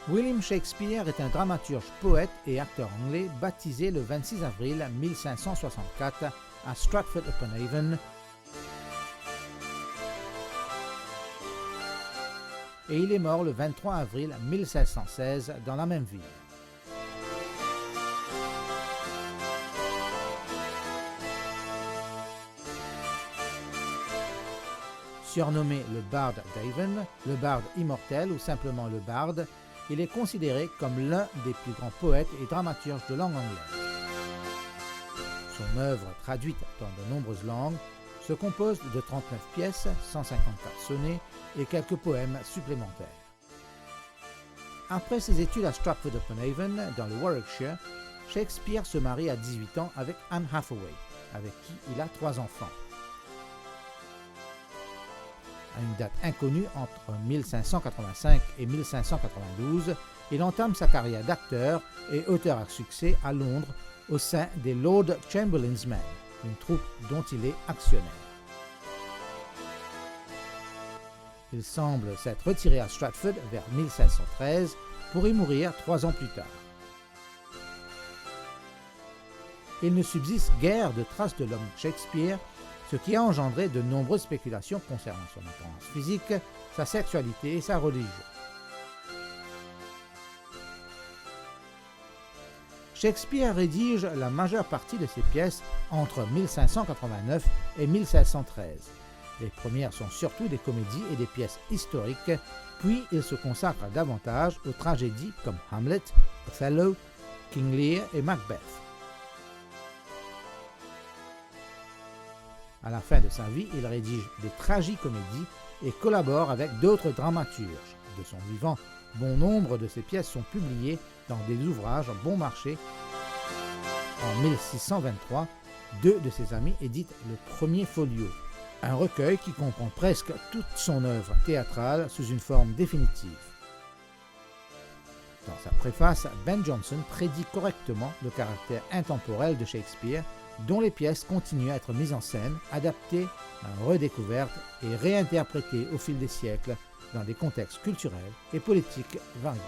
William Shakespeare est un dramaturge, poète et acteur anglais baptisé le 26 avril 1564 à Stratford-upon-Avon et il est mort le 23 avril 1616 dans la même ville. Surnommé le Bard d'Avon, le Bard immortel ou simplement le Bard, il est considéré comme l'un des plus grands poètes et dramaturges de langue anglaise. Son œuvre, traduite dans de nombreuses langues, se compose de 39 pièces, 154 sonnets et quelques poèmes supplémentaires. Après ses études à Stratford-upon-Avon, dans le Warwickshire, Shakespeare se marie à 18 ans avec Anne Hathaway, avec qui il a 3 enfants. À une date inconnue entre 1585 et 1592, il entame sa carrière d'acteur et auteur à succès à Londres au sein des Lord Chamberlain's Men, une troupe dont il est actionnaire. Il semble s'être retiré à Stratford vers 1513 pour y mourir 3 ans plus tard. Il ne subsiste guère de traces de l'homme Shakespeare, ce qui a engendré de nombreuses spéculations concernant son apparence physique, sa sexualité et sa religion. Shakespeare rédige la majeure partie de ses pièces entre 1589 et 1613. Les premières sont surtout des comédies et des pièces historiques, puis il se consacre davantage aux tragédies comme Hamlet, Othello, King Lear et Macbeth. À la fin de sa vie, il rédige des tragicomédies et collabore avec d'autres dramaturges. De son vivant, bon nombre de ses pièces sont publiées dans des ouvrages bon marché. En 1623, 2 de ses amis éditent le premier folio, un recueil qui comprend presque toute son œuvre théâtrale sous une forme définitive. Dans sa préface, Ben Jonson prédit correctement le caractère intemporel de Shakespeare, dont les pièces continuent à être mises en scène, adaptées, redécouvertes et réinterprétées au fil des siècles dans des contextes culturels et politiques variés.